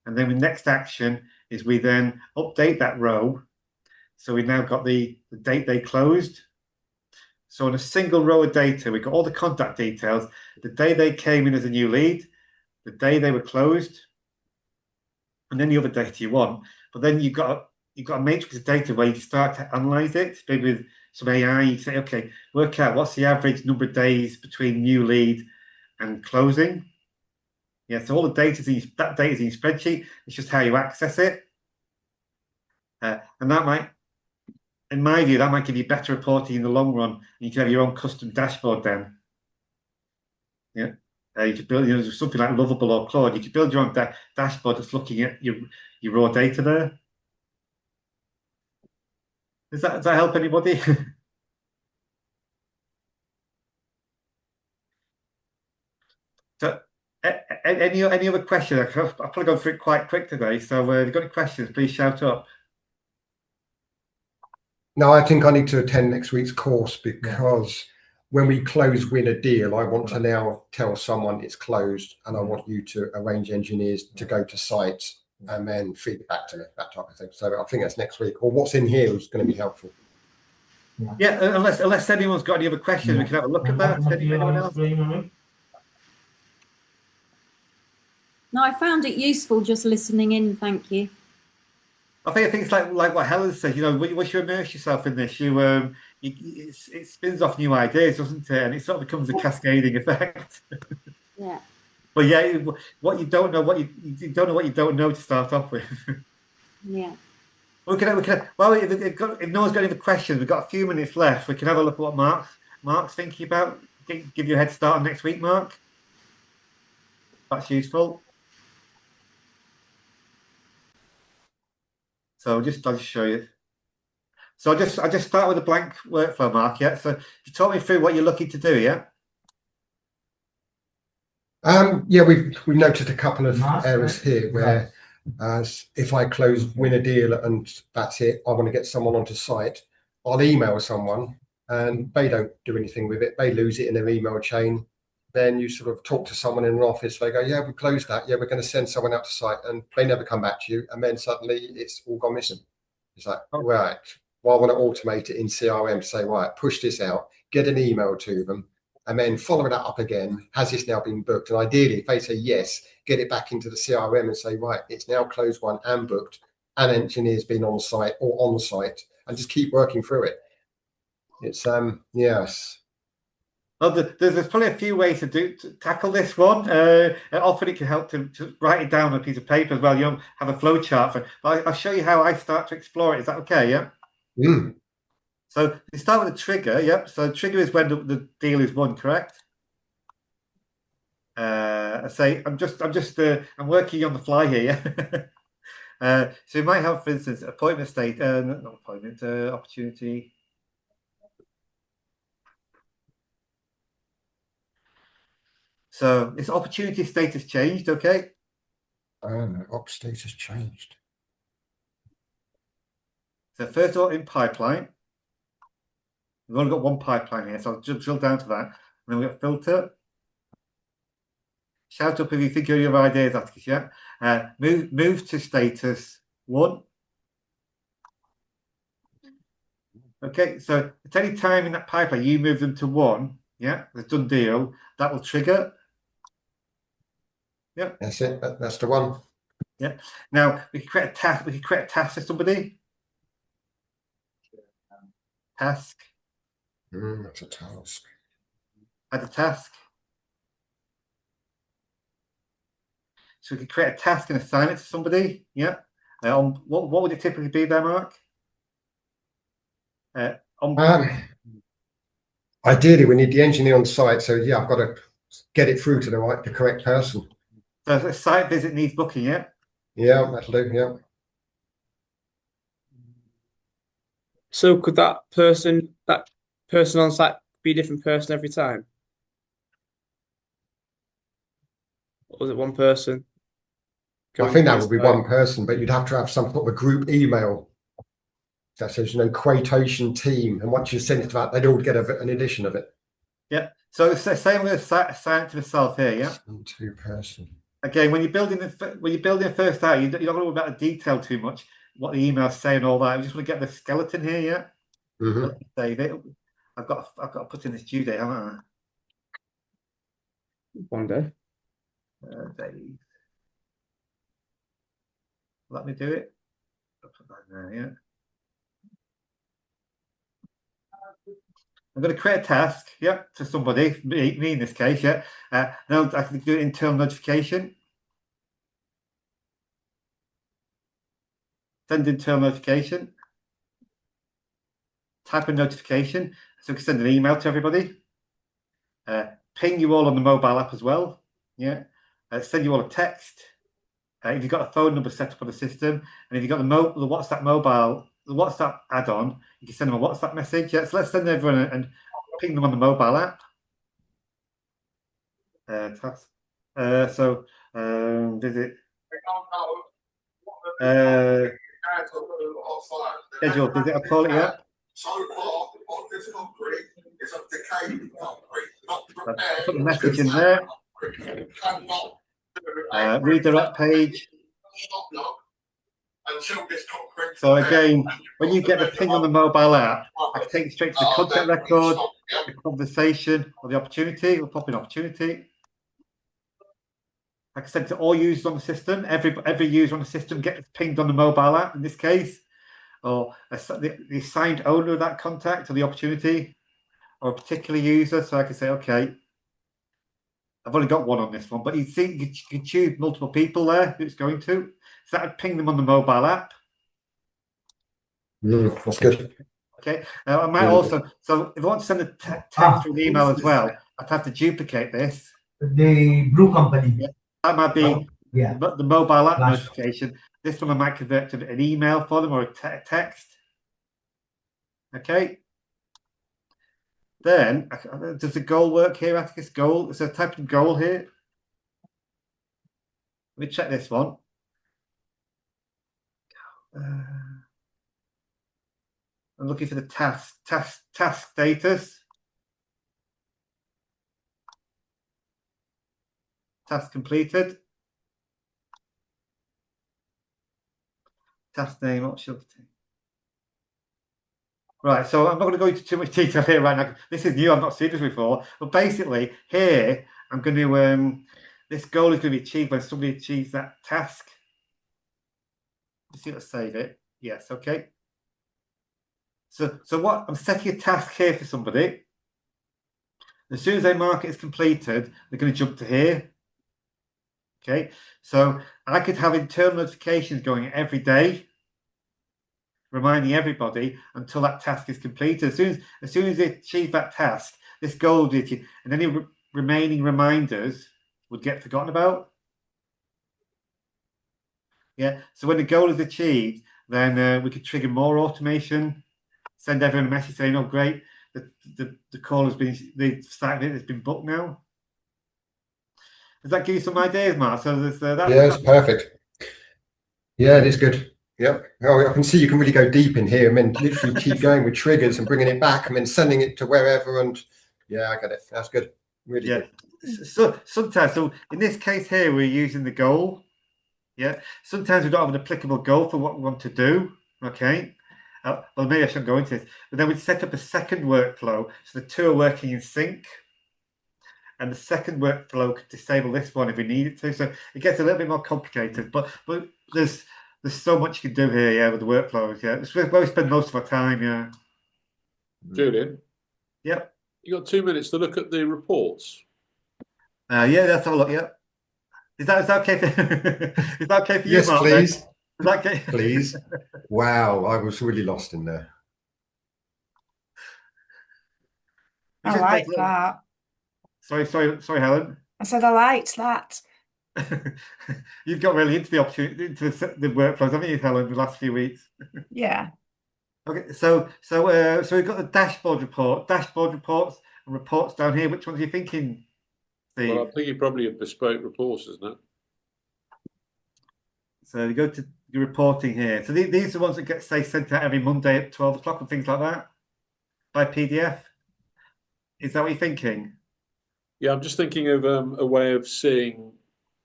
S1: and then the next action is we then update that row. So we now got the date they closed. So in a single row of data, we've got all the contact details, the day they came in as a new lead, the day they were closed, and then the other data you want. But then you've got a matrix of data where you can start to analyze it. Maybe with some AI, you say, okay, work out what's the average number of days between new lead and closing. Yeah, so all the data that data is in your spreadsheet. It's just how you access it, and that might, in my view, that might give you better reporting in the long run. You can have your own custom dashboard then. Yeah, you could build, something like Lovable or Claude. You could build your own dashboard that's looking at your raw data there. Does that help anybody? So, any other questions? I've probably gone through it quite quick today. So, if you've got any questions, please shout up.
S4: No, I think I need to attend next week's course because when we win a deal, I want to now tell someone it's closed, and I want you to arrange engineers to go to site and then feed it back to me, that type of thing. So I think that's next week. Or what's in here is going to be helpful.
S1: Yeah, unless anyone's got any other questions, we can have a look at that. Anyone else?
S6: No, I found it useful just listening in. Thank you.
S1: I think it's like what Helen said. You know, once you immerse yourself in this, it spins off new ideas, doesn't it? And it sort of becomes a cascading effect.
S6: Yeah.
S1: But yeah, what you don't know, you don't know what you don't know to start off with.
S6: Yeah.
S1: Well, if no one's got any questions, we've got a few minutes left. We can have a look at what Mark's thinking about. Give you a head start on next week, Mark. That's useful. So I'll just show you. So I just start with a blank workflow, Mark. Yeah. So you talk me through what you're looking to do. Yeah.
S4: Yeah, we've noted a couple of errors here where if I win a deal and that's it, I want to get someone onto site, I'll email someone and they don't do anything with it. They lose it in their email chain. Then you sort of talk to someone in an office. They go, yeah, we closed that. Yeah, we're going to send someone out to site, and they never come back to you. And then suddenly it's all gone missing. It's like, right, well, I want to automate it in CRM to say, right, push this out, get an email to them, and then follow that up again. Has this now been booked? And ideally, if they say yes, get it back into the CRM and say, right, it's now closed one and booked, and engineers been on site or on site, and just keep working through it. It's yes.
S1: Well, there's probably a few ways to tackle this one. Often it can help to write it down on a piece of paper as well. You don't have a flow chart for. I'll show you how I start to explore it. Is that okay? Yeah.
S4: Mm.
S1: So you start with a trigger. Yep. So the trigger is when the deal is won. Correct. I say I'm working on the fly here. Yeah. So you might have, for instance, appointment state. Not appointment. Opportunity. So it's opportunity status changed, okay?
S4: Op status changed.
S1: So first of all, in pipeline, we've only got one pipeline here, so I'll drill down to that. And then we've got filter. Shout up if you think of your ideas, Atticus, yeah? Move to status 1. Okay, so at any time in that pipeline, you move them to 1, yeah? The done deal, that will trigger. Yeah,
S4: that's it. That's the one.
S1: Yeah. Now we can create a task. We can create a task for somebody. Task.
S4: That's a task.
S1: Add a task. So we can create a task and assign it to somebody. Yeah. What would it typically be there, Mark?
S4: Ideally, we need the engineer on site. So yeah, I've got to get it through to the correct person.
S1: So a site visit needs booking, yeah?
S4: Yeah, that'll do, yeah.
S2: So could that person on site be a different person every time? Or was it one person?
S4: I think that would be one person, but you'd have to have some sort of a group email that says, quotation team. And once you send it to that, they'd all get an edition of it.
S1: Yeah. So it's the same with assign it to myself here, yeah?
S4: Two person.
S1: Again, when you're building first out, you don't worry about the detail too much, what the emails say and all that. We just want to get the skeleton here, yeah.
S4: Mm-hmm.
S1: Save it. I've got to put in this due date, haven't I?
S2: One day.
S1: Dave. Let me do it. I'll put that in there, yeah. I'm going to create a task, yeah, to somebody, me in this case, yeah. Now I can do internal notification. Send internal notification. Type a notification. So we can send an email to everybody. Ping you all on the mobile app as well. Yeah. Send you all a text. If you've got a phone number set up on the system, and if you've got the WhatsApp mobile the WhatsApp add-on, you can send them a WhatsApp message. Yeah, so let's send everyone and ping them on the mobile app. Task. So visit. Schedule visit. I'll call it. Yeah. Put the message in there. Redirect page. So again, when you get the ping on the mobile app, I can take you straight to the contact record, the conversation, or the opportunity. We'll pop in opportunity. I can send it to all users on the system. Every user on the system gets pinged on the mobile app in this case, or the assigned owner of that contact or the opportunity, or a particular user. So I can say, okay, I've only got one on this one, but you see, you can choose multiple people there who it's going to. So that would ping them on the mobile app.
S4: That's good.
S1: Okay. I might also, so if I want to send a text or an email as well, I'd have to duplicate this.
S7: The brew company.
S1: Yeah. That might be the mobile app notification. This one I might convert to an email for them or a text. Okay. Then, does the goal work here? I think it's goal. It's a type of goal here. Let me check this one. I'm looking for the task status. Task completed. Task name, optional. Right, so I'm not going to go into too much detail here right now. This is new, I've not seen this before. But basically, here, I'm going to, this goal is going to be achieved when somebody achieves that task. Let's see, let's save it. Yes, okay. So what, I'm setting a task here for somebody. As soon as they mark it as completed, they're going to jump to here. Okay, so I could have internal notifications going every day, reminding everybody until that task is completed. As soon as they achieve that task, this goal digit and any remaining reminders would get forgotten about. Yeah. So when the goal is achieved, then we could trigger more automation, send everyone a message saying, "Oh, great, the call has been has been booked now." Does that give you some ideas, Mark? So there's
S4: yeah, it's perfect. Yeah, it is good. Yep. Oh, I can see you can really go deep in here and then literally keep going with triggers and bringing it back and then sending it to wherever. And yeah, I get it. That's good. Really good.
S1: So sometimes, so in this case here, we're using the goal. Yeah. Sometimes we don't have an applicable goal for what we want to do. Okay. Well, maybe I shouldn't go into this, but then we'd set up a second workflow so the two are working in sync. And the second workflow could disable this one if we need it to. So it gets a little bit more complicated, but there's so much you can do here, yeah, with the workflows. Yeah, it's where we spend most of our time. Yeah.
S3: Julian.
S1: Yep.
S3: You got 2 minutes to look at the reports.
S1: Yeah, let's have a look. Yep. Is that okay? Is that okay for you,
S4: yes,
S1: Mark?
S4: Please.
S1: Is that okay?
S4: Please. Wow, I was really lost in there.
S5: I like that.
S1: Sorry, Helen.
S5: I said I liked that.
S1: You've got really into the opportunity, into the workflows, haven't you, Helen, the last few weeks?
S5: Yeah.
S1: Okay, so we've got the dashboard reports, and reports down here. Which ones are you thinking, Steve?
S3: Well, I think you probably have bespoke reports, isn't it?
S1: So you go to the reporting here. So these are the ones that get, say, sent out every Monday at 12 o'clock and things like that by PDF. Is that what you're thinking?
S3: Yeah, I'm just thinking of a way of seeing,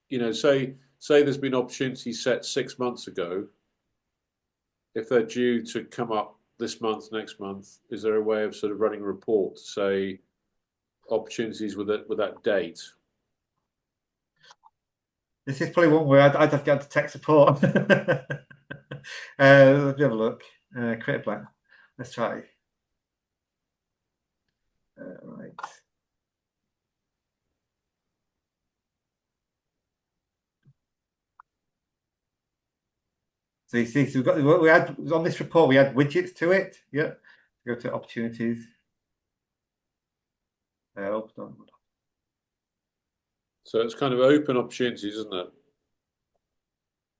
S3: you know, say there's been opportunities set 6 months ago. If they're due to come up this month, next month, is there a way of sort of running a report to say opportunities with that date?
S1: This is probably one where I'd have to get to tech support. Let me have a look. Create a blank. Let's try. Right. So you see, so we had on this report, we had widgets to it. Yeah. Go to opportunities.
S3: So it's kind of open opportunities, isn't it?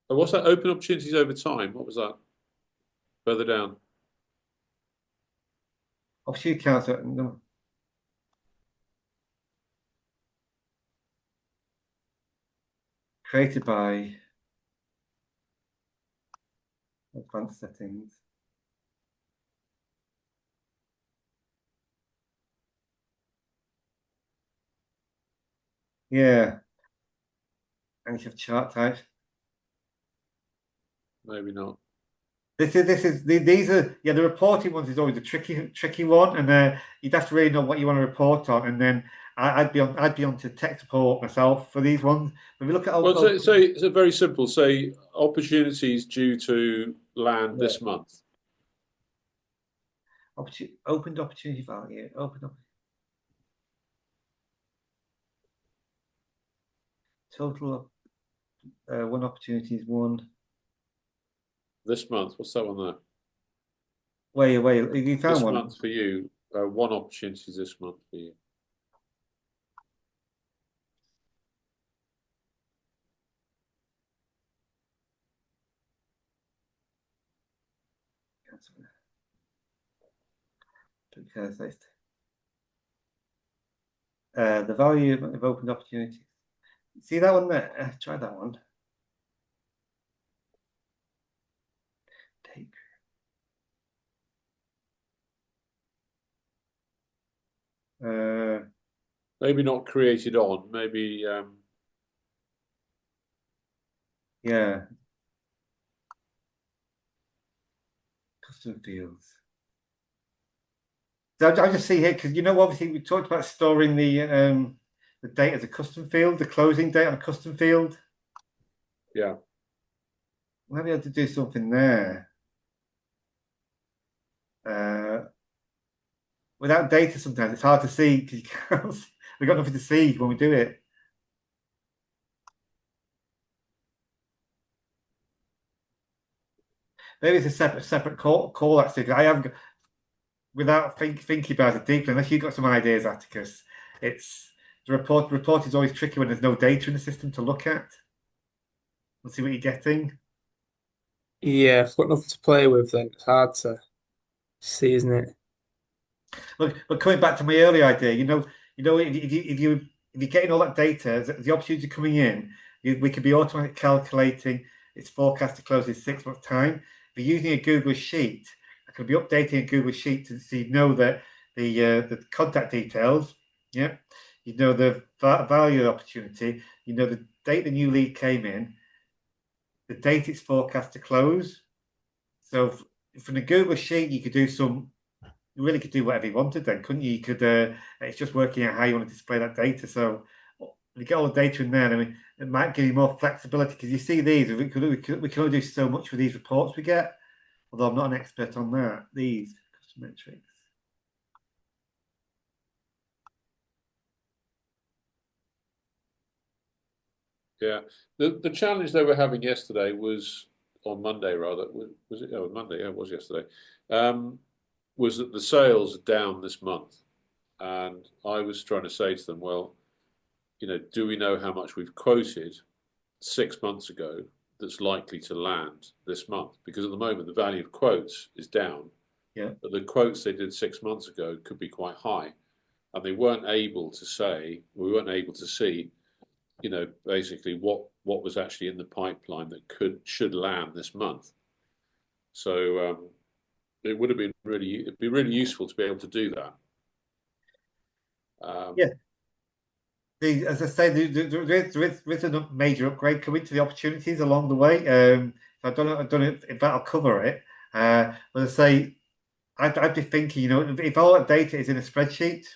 S3: And what's that? Open opportunities over time. What was that? Further down.
S1: Opportunity counts. No. Created by advanced settings. Yeah. And you have chart types.
S3: Maybe not.
S1: These are the reporting ones is always a tricky one, and you'd have to really know what you want to report on, and then I'd be on to tech support myself for these ones. When we look at
S3: Well, say it's very simple. Say opportunities due to land this month.
S1: Opened opportunity value. Opened up. Total one opportunity is one.
S3: This month, what's that one there?
S1: Wait, you found
S3: This
S1: one?
S3: month for you, one opportunity this month for you.
S1: The value of opened opportunities. See that one there? Try that one. Take.
S3: Maybe not created on. Maybe.
S1: Yeah. Custom fields. So I just see here because obviously we talked about storing the date as a custom field, the closing date on a custom field.
S3: Yeah.
S1: Maybe I had to do something there. Without data, sometimes it's hard to see because we've got nothing to see when we do it. Maybe it's a separate call actually. I have, without thinking about it deeply, unless you've got some ideas, Atticus, it's the report is always tricky when there's no data in the system to look at. Let's see what you're getting.
S2: Yeah, if I've got nothing to play with, then it's hard to see, isn't it?
S1: Look, but coming back to my earlier idea, if you're getting all that data, the opportunity coming in, we could be automatically calculating its forecast to close in 6 months' time. If you're using a Google Sheet, I could be updating a Google Sheet so you know that the contact details, yeah, you know the value of the opportunity, you know the date the new lead came in, the date it's forecast to close. So from the Google Sheet, you could do you really could do whatever you wanted then, couldn't you? You could, it's just working out how you want to display that data. So when you get all the data in there, I mean, it might give you more flexibility because you see these, we can only do so much with these reports we get, although I'm not an expert on that. These custom metrics.
S3: Yeah. The challenge they were having yesterday was on Monday, rather. Was it? Oh, Monday. Yeah, it was yesterday. Was that the sales are down this month, and I was trying to say to them, well, do we know how much we've quoted 6 months ago that's likely to land this month? Because at the moment the value of quotes is down,
S1: yeah,
S3: but the quotes they did 6 months ago could be quite high, and they weren't able to say, we weren't able to see, basically what was actually in the pipeline that should land this month. So it would have been it'd be really useful to be able to do that.
S1: Yeah. As I say, there is a major upgrade coming to the opportunities along the way. I don't know if that'll cover it. But I say, I'd be thinking, if all that data is in a spreadsheet,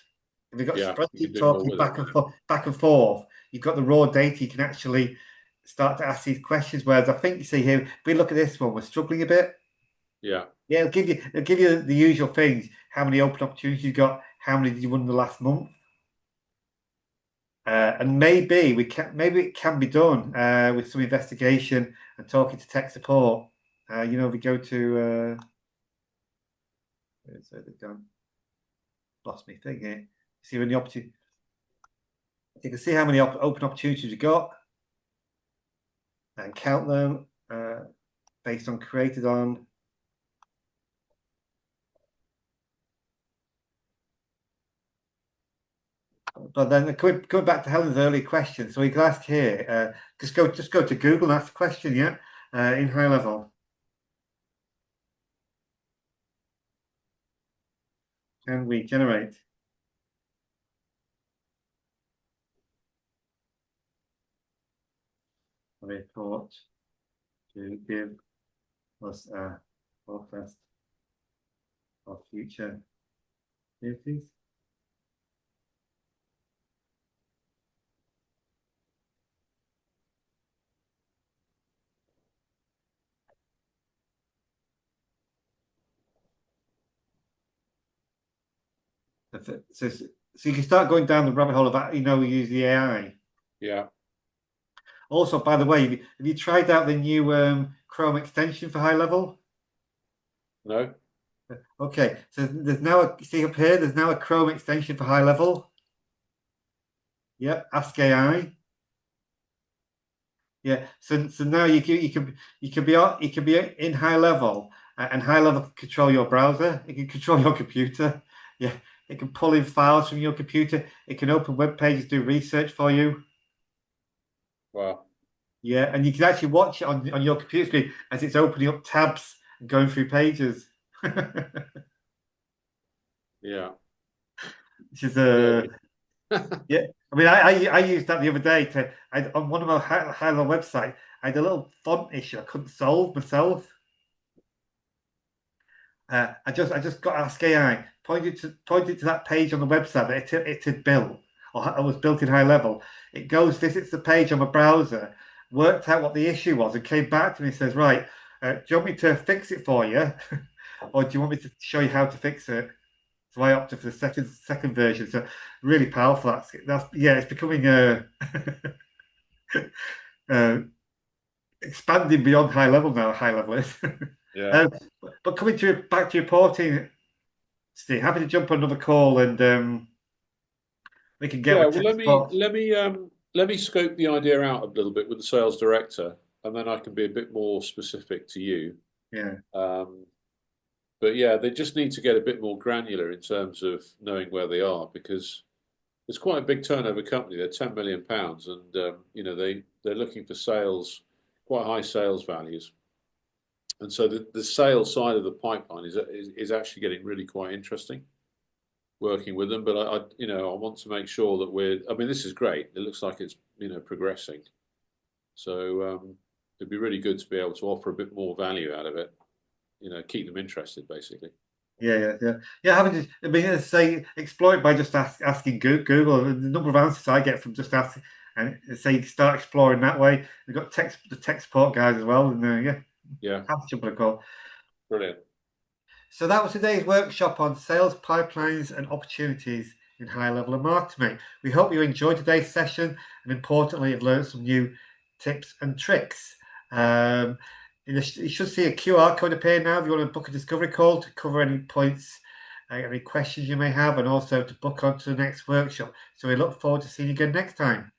S1: if you've got a spreadsheet talking back and forth, you've got the raw data, you can actually start to ask these questions. Whereas I think you see here, if we look at this one, we're struggling a bit.
S3: Yeah.
S1: Yeah, it'll give you the usual things. How many open opportunities you got? How many did you win in the last month? And maybe it can be done with some investigation and talking to tech support. We go to where's it gone? Lost me thing here. See when the opportunity. You can see how many open opportunities you got and count them based on created on. But then going back to Helen's early question, so we can ask here, just go to Google and ask the question, yeah, in HighLevel. Can we generate a report to give us a forecast of future activities? So you can start going down the rabbit hole of that, use the AI.
S3: Yeah.
S1: Also, by the way, have you tried out the new Chrome extension for HighLevel?
S3: No.
S1: Okay, so there's now see up here, there's now a Chrome extension for HighLevel. Yep, Ask AI. Yeah, so now you can be in HighLevel, and HighLevel can control your browser. It can control your computer. Yeah, it can pull in files from your computer. It can open web pages, do research for you.
S3: Wow.
S1: Yeah, and you can actually watch it on your computer screen as it's opening up tabs and going through pages.
S3: Yeah.
S1: Which is
S3: Yeah.
S1: I mean, I used that the other day on one of my HighLevel website. I had a little font issue I couldn't solve myself. I just got Ask AI, pointed to that page on the website that it had built or was built in HighLevel. It goes, visits the page on my browser, worked out what the issue was, and came back to me and says, right, do you want me to fix it for you, or do you want me to show you how to fix it? So I opted for the second version. So really powerful. It's becoming uh, expanding beyond HighLevel now. HighLevel is.
S3: Yeah.
S1: But coming back to reporting, Steve, happy to jump on another call and we can get.
S3: Yeah. Well, let me scope the idea out a little bit with the sales director, and then I can be a bit more specific to you.
S1: Yeah.
S3: But yeah, they just need to get a bit more granular in terms of knowing where they are, because it's quite a big turnover company. They're £10 million, and they're looking for sales, quite high sales values, and so the sales side of the pipeline is actually getting really quite interesting working with them. But I want to make sure that I mean, this is great. It looks like it's progressing, so it'd be really good to be able to offer a bit more value out of it. Keep them interested, basically.
S1: Yeah. Having to, I mean, say explore it by just asking Google. The number of answers I get from just asking, and say start exploring that way. We've got the tech support guys as well, and
S3: Yeah,
S1: have to jump on a call.
S3: brilliant.
S1: So that was today's workshop on sales pipelines and opportunities in HighLevel and MarketMate. We hope you enjoyed today's session and importantly have learned some new tips and tricks. You should see a QR code appear now if you want to book a discovery call to cover any points, any questions you may have, and also to book onto the next workshop. So we look forward to seeing you again next time.